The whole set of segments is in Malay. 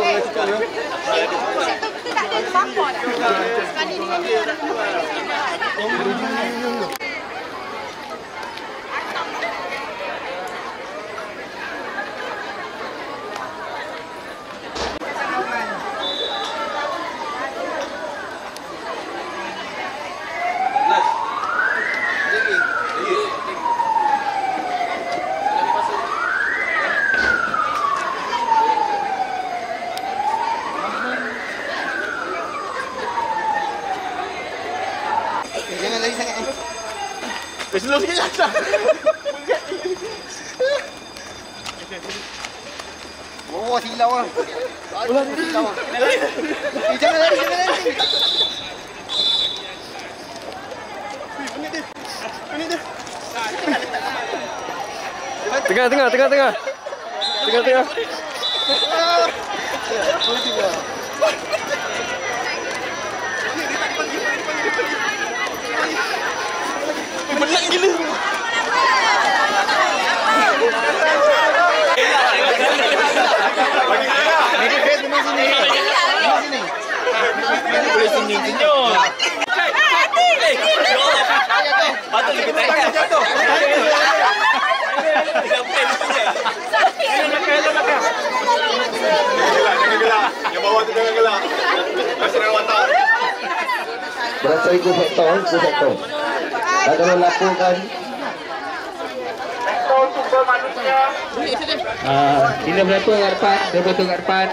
Kita tak ada bapa dah. Sekali dengan dia. Jangan lari sangat. Slow sikit lah. Oh, silau ah. Silau ah. Jangan lari, jangan lari. Ini dia. Tengah. Menang gila. Ini face di sini. Boleh senyum-senyum. Patut kita tengok jatuh. Jangan gelak. Yang bawah tu jangan gelak. Masih watak. Berasa ikut sektor. Dan kalau laporkan bila beratur kat depan,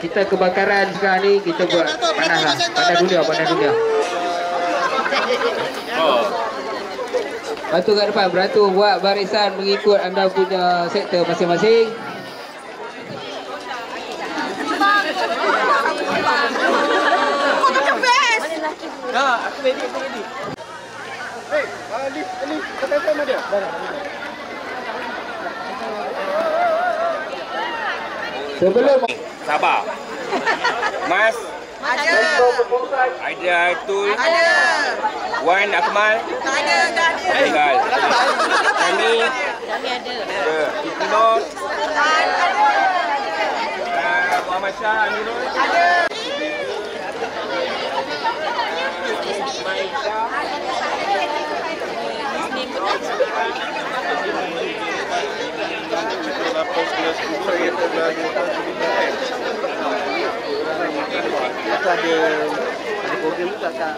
kita kebakaran sekarang ni, kita buat panas dunia. Beratur buat barisan mengikut anda punya sektor masing-masing. Aku ready. Hei, Ali, kata sama dia. Sebelum Sabar. Mas Ada. Aida Atul. Ada. Wan Akmal. Tak ada, dah ada. Tinggal. Kami ada. Siti Nur. Ada. Muhammad Shah Amirul. Ada. Ada program juga kat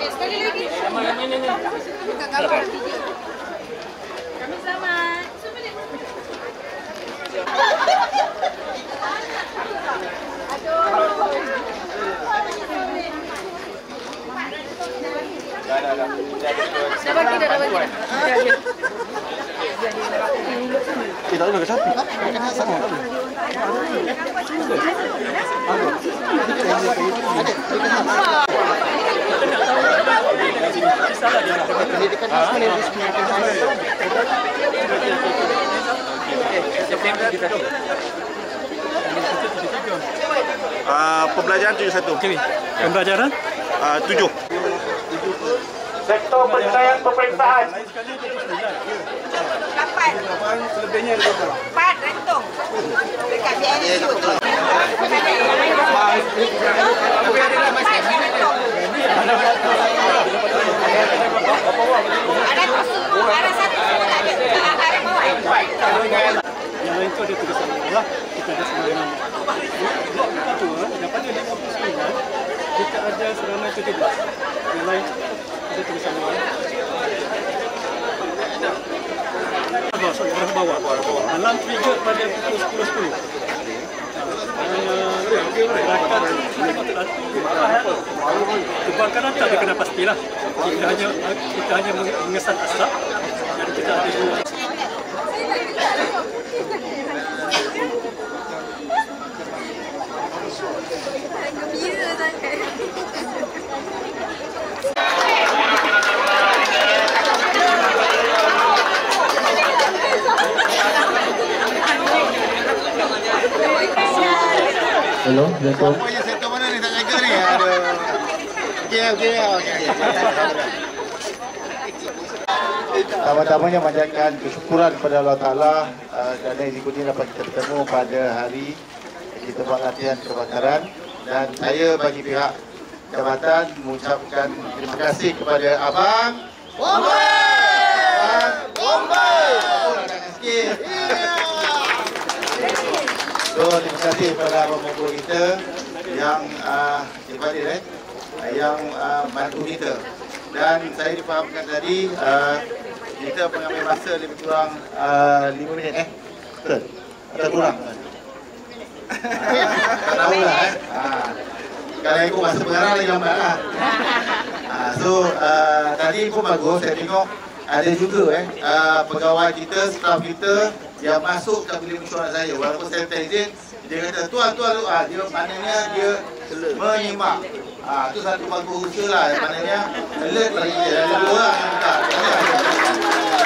Sekali lagi. Kami selamat. Dah bagi. Tak ada ke sapi. Sama. Pembelajaran 71. Pembelajaran 7. Sektor penyelesaian pemeriksaan. 8. Selebihnya 4 rentung. Dekat BNS tu. Ada satu, ada satu tak ada. Ada bawah. yang lain tu ada tulisan lah. Kita ada serangan. Kita tu dapat dia 59. Kita ada serangan 17. Yang lain ada tulisan lah. Bawah. Alam trigger pada pukul 10.10. Kebakaran tak ada kena pastilah. Kita hanya mengesan asap dan kita ada dua. Gembira sangat. Hello, Assalamualaikum. Apa je sektor mana ni tak jaga ni? Aduh. Okey. Pertama-tamanya panjatkan kesyukuran kepada Allah Ta'ala kerana ini dapat kita bertemu pada hari kita buat latihan kebakaran, dan saya bagi pihak jabatan mengucapkan terima kasih kepada Abang Bombay. Sikit. So, terima kasih kepada Abang Bombay kita yang yang bantu kita. Dan saya difahamkan tadi kita mengambil masa lebih kurang 5 minit betul? Atau kurang? Tak tahulah kalau ikut masa pengarah lagi lambat lah. So tadi pun bagus, saya tengok ada juga pegawai kita, staf kita yang masuk ke bilik mesyuarat saya. Walaupun saya minta izin, dia kata tuan dia maknanya dia menyimak. Itu satu bagus usaha lah, maknanya alert lagi dia. Ada 2 orang yang buka.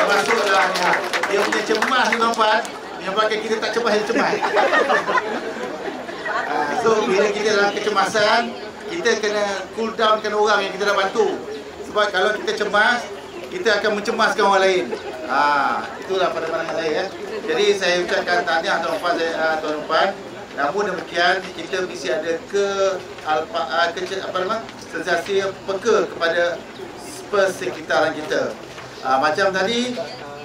Masuk dalamnya. Dia punya cemas ni tuan-tuan, yang pakai kita tak cemas, dia cemas. So bila kita dalam kecemasan, kita kena cool downkan orang yang kita nak bantu. Sebab kalau kita cemas, kita akan mencemaskan orang lain. Itulah pada pandangan saya. Jadi saya ucapkan tahniah tuan-tuan. Namun demikian, kita mesti ada sensasi peka kepada persekitaran kita. Macam tadi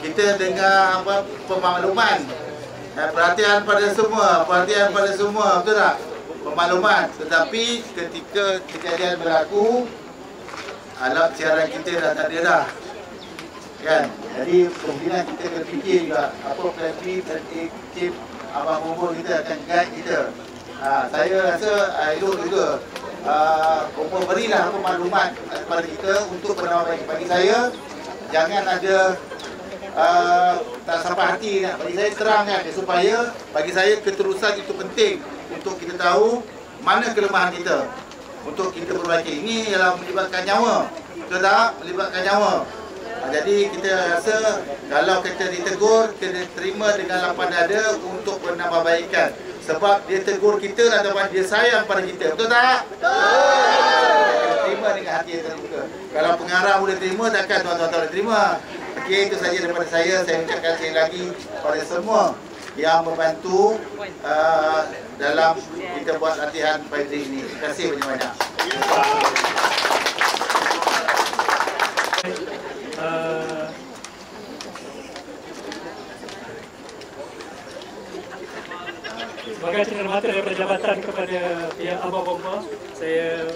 kita dengar pemakluman, perhatian pada semua, betul tak? Pemakluman. Tetapi ketika kejadian berlaku, alat siaran kita dah tak ada dah, kan? Jadi kemungkinan kita kena fikir juga apa plan B, plan A, tip Abang Bombay kita akan guide kita. Saya rasa elok juga Bombay berilah maklumat kepada kita untuk penawar bagi saya. Jangan ada tak sampai hati nak bagi saya terang kan, supaya bagi saya keterusan itu penting untuk kita tahu mana kelemahan kita untuk kita perbaiki. Ini ialah melibatkan nyawa, betul tak? Melibatkan nyawa. Jadi kita rasa kalau kita ditegur, kena terima dengan lapang dada untuk penambahbaikan. Sebab dia tegur kita ataupun dia sayang pada kita, betul tak? Betul! Kita terima dengan hati yang terbuka. Kalau pengarah boleh terima, takkan tuan-tuan boleh terima. Okey, itu saja daripada saya. Saya ucapkan sekali lagi kepada semua yang membantu dalam kita buat latihan pagi ini. Terima kasih banyak-banyak. Sebagai penghormatan daripada jabatan kepada pihak Abang Bombay, saya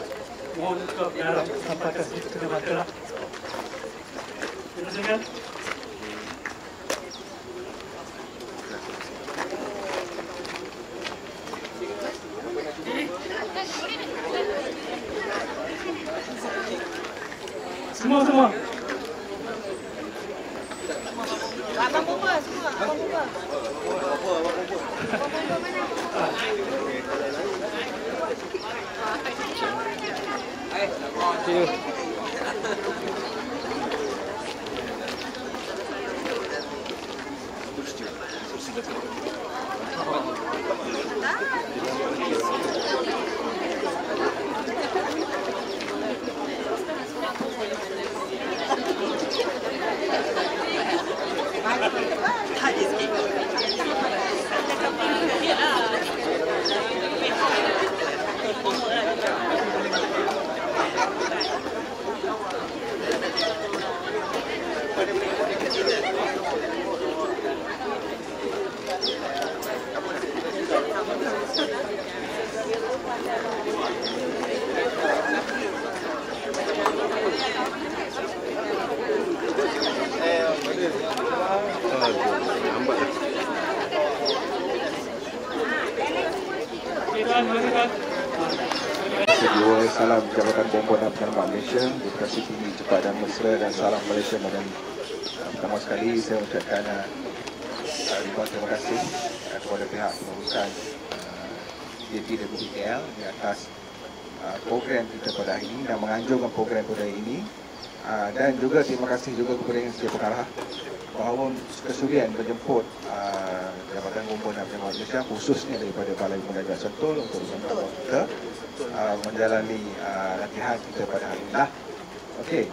mohon untuk pengarah sampaikan sedikit penghormatan. Terima kasih. Semua. Abang Bombay semua. Abang Bombay. Kedua, salam Jabatan Bombay dan Penerbangan Malaysia, Demokrasi Tinggi, Cepat dan Mesra, dan salam Malaysia Madani. Pertama sekali saya ucapkan ribuan terima kasih kepada pihak pengurusan JPWTL di atas program kita pada hari ini dan menganjurkan program pada hari ini, dan juga terima kasih juga kepada Yang Setia Pengarah bahawa kesudian menjemput Jabatan Kumpul dan Penyelamatan Malaysia, khususnya daripada Balai Mengajar Sentul untuk bersama kita menjalani latihan kita pada hari ini lah. Okey.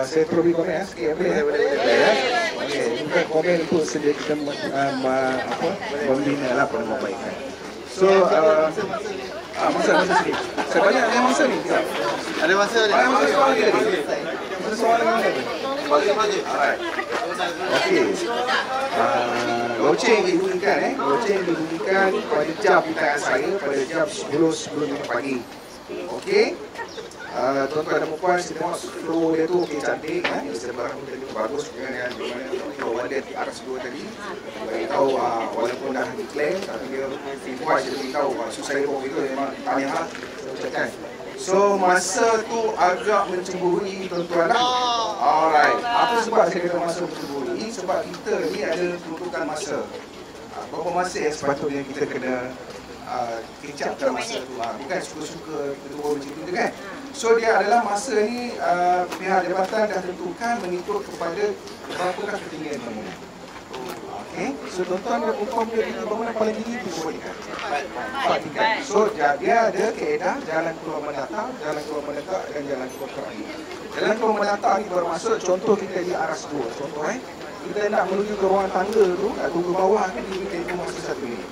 Saya perlu beri komen sikit, boleh? Okey, bukan komen untuk sedia kita membina lah penambahbaikan. So, masa sikit. Saya banyak ada masa ni. Ada masa ni. Ada masa soalan lagi. Ada soalan lagi. Alright. Okey. Loceng dibunyikan Loceng dibunyikan pada jam di tangan saya pada jam 10 pagi. Okey. Tuan-tuan dan puan, saya tengok flow dia tu okey, cantik sebarang benda tu bagus dengan kawan dia di RS2 tadi. Bagi tahu walaupun dah declare tapi dia voice dia beritahu susah heboh itu memang tahniah lah saya ucapkan. So masa tu agak mencemburui tuan-tuan lah. Alright. Apa sebab saya kata masa mencemburui? Sebab kita ni ada peruntukan masa. Berapa masa yang sepatutnya kita kena kecapkan masa tu. Bukan suka-suka kita buat macam tu kan. So dia adalah masa ni pihak jabatan dah tentukan mengikut kepada berapakah ketinggian bangunan. Okay. So tuan-tuan dan puan punya bangunan paling tinggi itu berapa tingkat? 4 tingkat. So dia ada kaedah jalan keluar mendatar, jalan keluar mendekat dan jalan keluar terakhir. Jalan keluar mendatar ni bermaksud contoh kita di RS2. Contoh kita nak menuju ke ruang tangga tu, nak tunggu bawah kan dia tempoh masa 1 minit.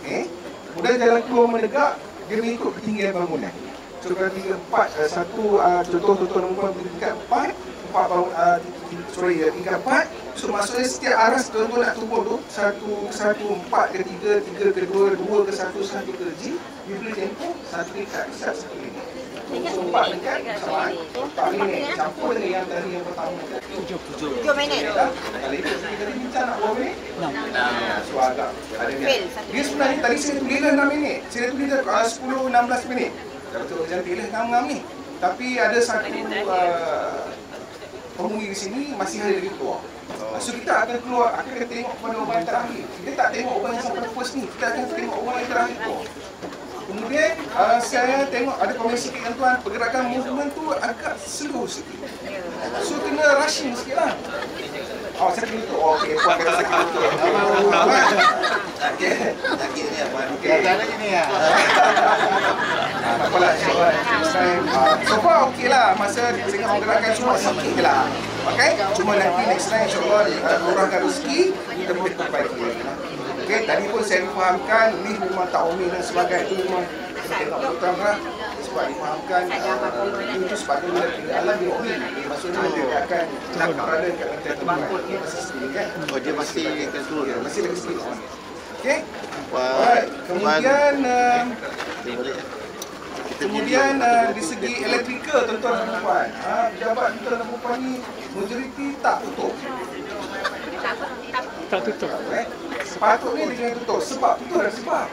Okay. Kemudian jalan keluar mendekat dia mengikut ketinggian bangunan. So kalau tingkat 4, contoh tuan-tuan dan puan tingkat 4, tingkat 4. So maksudnya setiap aras tuan-tuan nak turun tu 1, 4 ke 3 ke 2, 2 ke 1, 1 ke G, you boleh tempoh 1 tingkat besar 1 minit. So 4 tingkat sama 4 minit. Campur dengan yang tadi yang pertama 7 minit. Kalau itu kita tadi bincang nak berapa minit? 6. So agak ada ni. Dia sebenarnya tadi saya tulis 6 minit. Saya tulis 10-16 minit. Betul jangan pilih ngam-ngam ni. Tapi ada satu pemui di sini masih ada lagi keluar. So kita akan keluar, akan tengok pada orang yang terakhir. Kita tak tengok orang yang sampai first ni, kita akan tengok orang yang terakhir keluar. Kemudian saya tengok ada komen sikit kan tuan, pergerakan movement tu agak slow sikit. So kena rushing sikit lah. Saya kena tutup. Okey, puan kata sakit tutup. Okey. Sakit ni apa? Okey. Jalan ni ya. Tak apalah, insyaAllah. So far okey lah. Masa dengan pergerakan cuma sikit je lah. Okay? Cuma nanti next time insyaAllah kurangkan rezeki, kita boleh perbaiki lagi. Okay? Tadi pun saya difahamkan lift memang tak omil dan sebagainya. Itu memang kita tengok betul lah. Sebab difahamkan itu sepatutnya di alam dia omil. Maksudnya dia akan nak berada kat lantai terbangkut ni masih sedih kan? Oh dia masih akan turun? Masih lagi sedih. Okay? Alright. Kemudian di segi elektrikal tuan-tuan dan puan, pejabat tuan-tuan dan puan ni majoriti tak tutup. Tak tutup. Sepatutnya dengan tutup. Sebab itu ada sebab.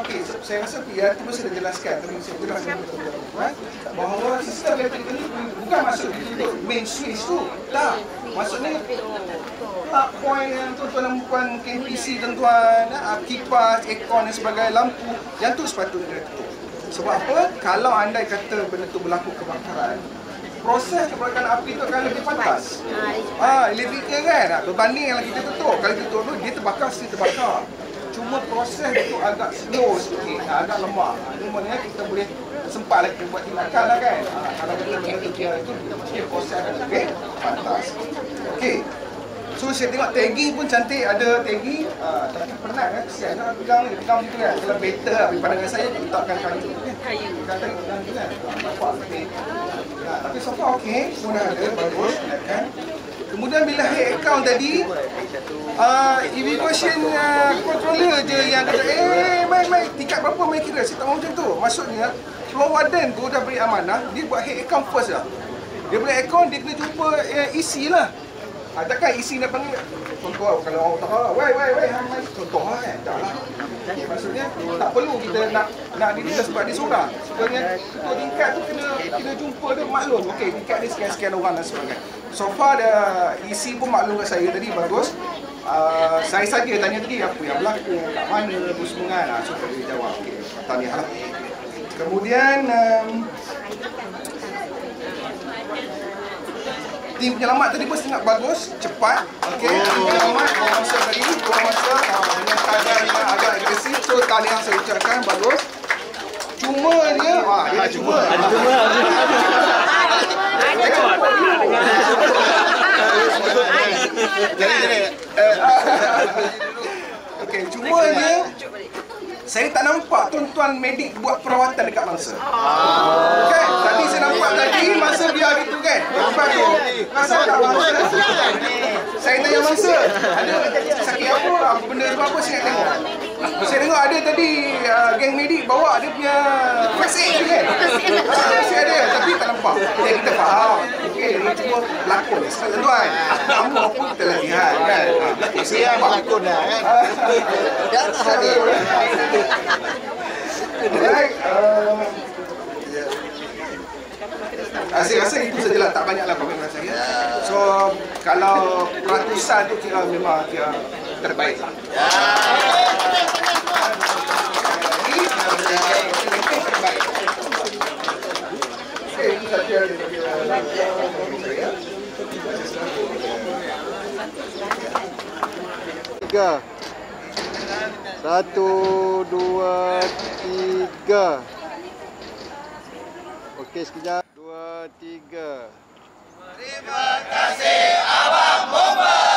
Okey, saya rasa ya tu mesti dah jelaskan. Tapi saya jelaskan tuan-tuan bahawa sistem elektrikal ni bukan masuk ditutup main switch tu. Tak. Maksudnya plug point yang tuan-tuan dan puan KPC tuan-tuan, kipas, aircon dan sebagainya, lampu, yang tu sepatutnya tutup. Sebab apa? Kalau andai kata benda tu berlaku kebakaran, proses kebakaran api tu akan lebih pantas. Elektrikal kan? Berbanding yang kita tutup. Kalau tutup tu, dia terbakar, mesti terbakar. Cuma proses tu agak slow sikit, agak lemah. Ini maknanya kita boleh sempat lagi buat tindakan lah kan. Kalau kita benda tu dia proses akan lebih pantas. Okey. So saya tengok tagging pun cantik, ada tagging, tapi penat kan, kesian nak pegang gitu kan. Kalau better lah, pandangan saya letakkan kayu tu kan. Kata pegang tu kan, nampak lebih. Tapi so far okey, semua dah ada, bagus kan. Kemudian bila head account tadi, evacuation controller je yang kata, mai, tingkat berapa mai kira, saya tak mahu macam tu. Maksudnya, floor warden tu dah beri amanah, dia buat head account first lah. Dia beri account, dia kena jumpa isi lah. Takkan isi nak panggil contoh kalau orang tahu wai hamai contoh kan tak lah. Maksudnya tak perlu kita nak dia sebab dia seorang. Sebenarnya untuk tingkat tu kena jumpa dia maklum. Okey, tingkat dia sekian orang dan sebagainya. So far isi pun maklum kat saya tadi bagus. Saya saja tanya tadi apa yang berlaku, kat mana tu semua kan. So dia jawab. Okey, tahniah lah. Kemudian tim penyelamat tadi pun sangat bagus, cepat. Okey, penyelamat buang masa tadi, buang masa dengan keadaan yang agak agresif. So tahniah saya ucapkan, bagus. Cuma dia, dia cuma. Okey, cuma dia saya tak nampak tuan-tuan medik buat perawatan dekat mangsa. Kan? Tadi saya nampak tadi mangsa biar gitu kan. Lepas tu masa tak mangsa. Saya tanya mangsa, ada sakit apa? Benda apa saya nak tengok. Saya tengok ada tadi geng medik bawa dia punya first aid kan. First aid ada tapi tak nampak. Jadi kita faham. Okey, ini cuma lakon tuan. Kamu apa kita latihan kan. Siap lakon dah kan. Alright, saya rasa itu sajalah, tak banyaklah komentar saya. So, kalau peratusan tu kira memang kira terbaik. Okey, itu saja. 1, 2, 3. Okey, sekejap. 2, 3. Terima kasih Abang Bomba.